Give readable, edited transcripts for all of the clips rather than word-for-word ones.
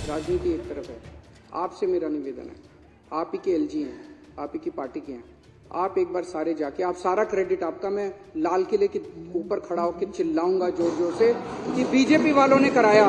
राजनीति एक तरफ है। आपसे मेरा निवेदन है, आप ही के एलजी हैं, आप ही की पार्टी के हैं, आप एक बार सारे जाके, आप सारा क्रेडिट आपका, मैं लाल किले के ऊपर खड़ा होकर चिल्लाऊंगा जोर जोर से कि बीजेपी वालों ने कराया,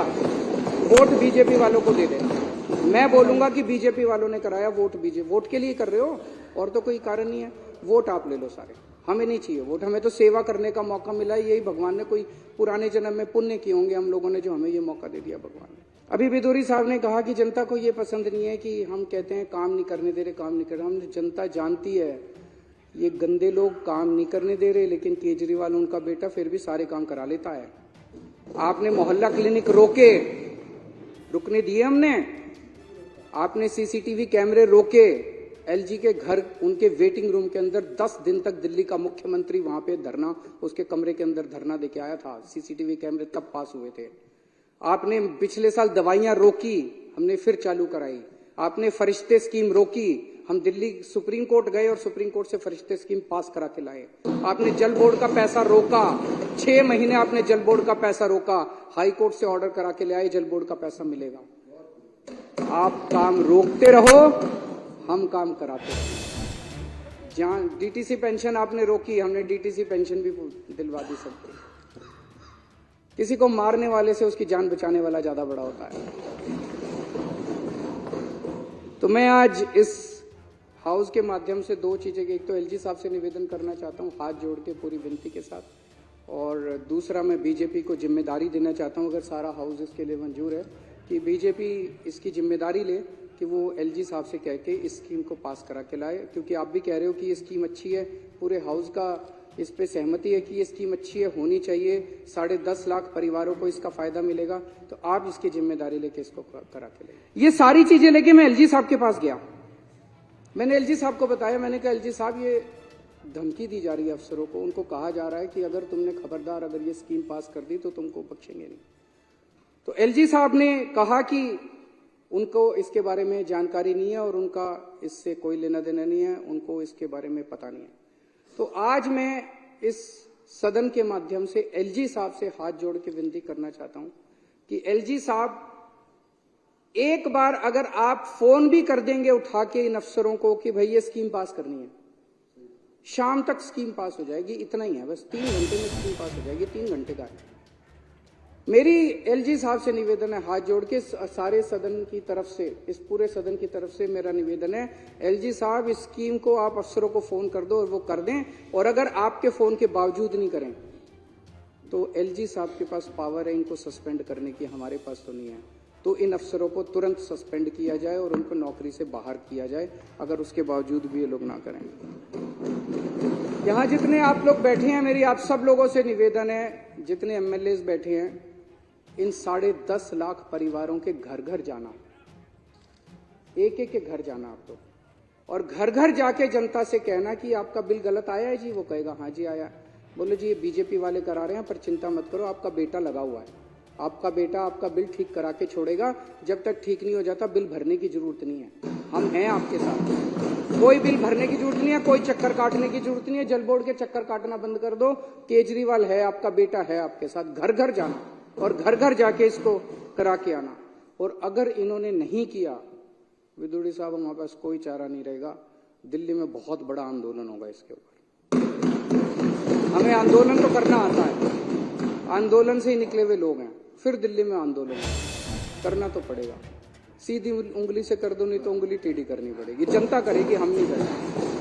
वोट बीजेपी वालों को दे देना। मैं बोलूंगा कि बीजेपी वालों ने कराया, वोट बीजेपी, वोट के लिए कर रहे हो और तो कोई कारण नहीं है। वोट आप ले लो सारे, हमें नहीं चाहिए वोट, हमें तो सेवा करने का मौका मिला, यही भगवान ने कोई पुराने जन्म में पुण्य किए होंगे हम लोगों ने, जो हमें ये मौका दे दिया भगवान ने। अभी बिदूरी साहब ने कहा कि जनता को ये पसंद नहीं है कि हम कहते हैं काम नहीं करने दे रहे, काम नहीं कर रहे। हम जनता जानती है ये गंदे लोग काम नहीं करने दे रहे, लेकिन केजरीवाल उनका बेटा फिर भी सारे काम करा लेता है। आपने मोहल्ला क्लिनिक रुकने दिए हमने, आपने सीसीटीवी कैमरे रोके, एलजी के घर, उनके वेटिंग रूम के अंदर 10 दिन तक दिल्ली का मुख्यमंत्री वहां पे धरना, उसके कमरे के अंदर धरना देके आया था। सीसीटीवी कैमरे तब पास हुए थे। आपने पिछले साल दवाइयां रोकी, हमने फिर चालू कराई। आपने फरिश्ते स्कीम रोकी, हम दिल्ली सुप्रीम कोर्ट गए और सुप्रीम कोर्ट से फरिश्ते स्कीम पास करा के लाए। आपने जल बोर्ड का पैसा रोका, 6 महीने आपने जल बोर्ड का पैसा रोका, हाई कोर्ट से ऑर्डर करा के ले आए, जल बोर्ड का पैसा मिलेगा। आप काम रोकते रहो, हम काम कराते रहो। जहां डीटीसी पेंशन आपने रोकी, हमने डीटीसी पेंशन भी दिलवा दी सबको। किसी को मारने वाले से उसकी जान बचाने वाला ज्यादा बड़ा होता है। तो मैं आज इस हाउस के माध्यम से 2 चीजें, एक तो एलजी साहब से निवेदन करना चाहता हूं हाथ जोड़ के पूरी विनती के साथ, और दूसरा मैं बीजेपी को जिम्मेदारी देना चाहता हूं, अगर सारा हाउस इसके लिए मंजूर है, कि बीजेपी इसकी जिम्मेदारी ले कि वो एलजी साहब से कह के इस स्कीम को पास करा के लाए। क्योंकि आप भी कह रहे हो कि ये स्कीम अच्छी है, पूरे हाउस का इस पे सहमति है कि ये स्कीम अच्छी है, होनी चाहिए, 10.5 लाख परिवारों को इसका फायदा मिलेगा, तो आप इसकी जिम्मेदारी लेके इसको करा के ले। ये सारी चीजें लेके मैं एलजी साहब के पास गया। मैंने एलजी साहब को बताया, मैंने कहा एलजी साहब ये धमकी दी जा रही है अफसरों को, उनको कहा जा रहा है कि अगर तुमने खबरदार अगर ये स्कीम पास कर दी तो तुमको बख्शेंगे नहीं। तो एलजी साहब ने कहा कि उनको इसके बारे में जानकारी नहीं है और उनका इससे कोई लेना देना नहीं है, उनको इसके बारे में पता नहीं है। तो आज मैं इस सदन के माध्यम से एलजी साहब से हाथ जोड़ के विनती करना चाहता हूं कि एलजी साहब, एक बार अगर आप फोन भी कर देंगे उठा के इन अफसरों को कि भाई ये स्कीम पास करनी है, शाम तक स्कीम पास हो जाएगी, इतना ही है बस, 3 घंटे में स्कीम पास हो जाएगी, 3 घंटे का है। मेरी एलजी साहब से निवेदन है, हाथ जोड़ के सारे सदन की तरफ से, इस पूरे सदन की तरफ से मेरा निवेदन है, एलजी साहब इस स्कीम को आप अफसरों को फोन कर दो और वो कर दें, और अगर आपके फोन के बावजूद नहीं करें तो एलजी साहब के पास पावर है इनको सस्पेंड करने की, हमारे पास तो नहीं है। तो इन अफसरों को तुरंत सस्पेंड किया जाए और उनको नौकरी से बाहर किया जाए, अगर उसके बावजूद भी ये लोग ना करें। यहाँ जितने आप लोग बैठे हैं, मेरी आप सब लोगों से निवेदन है, जितने एमएलए बैठे हैं, इन 10.5 लाख परिवारों के घर घर जाना, एक एक के घर जाना आप लोग, और घर घर जाके जनता से कहना कि आपका बिल गलत आया है जी, वो कहेगा हाँ जी आया, बोले जी ये बीजेपी वाले करा रहे हैं, पर चिंता मत करो, आपका बेटा लगा हुआ है, आपका बेटा आपका बिल ठीक करा के छोड़ेगा, जब तक ठीक नहीं हो जाता बिल भरने की जरूरत नहीं है, हम हैं आपके साथ, कोई बिल भरने की जरूरत नहीं है, कोई चक्कर काटने की जरूरत नहीं है, जल बोर्ड के चक्कर काटना बंद कर दो, केजरीवाल है, आपका बेटा है आपके साथ, घर घर जाना और घर घर जाके इसको करा के आना। और अगर इन्होंने नहीं किया, विदुड़ी साहब, हमारे पास कोई चारा नहीं रहेगा, दिल्ली में बहुत बड़ा आंदोलन होगा इसके ऊपर। हमें आंदोलन तो करना आता है, आंदोलन से ही निकले हुए लोग हैं, फिर दिल्ली में आंदोलन करना तो पड़ेगा, सीधी उंगली से कर दो, नहीं तो उंगली टेढ़ी करनी पड़ेगी, जनता करेगी, हम नहीं करेंगे।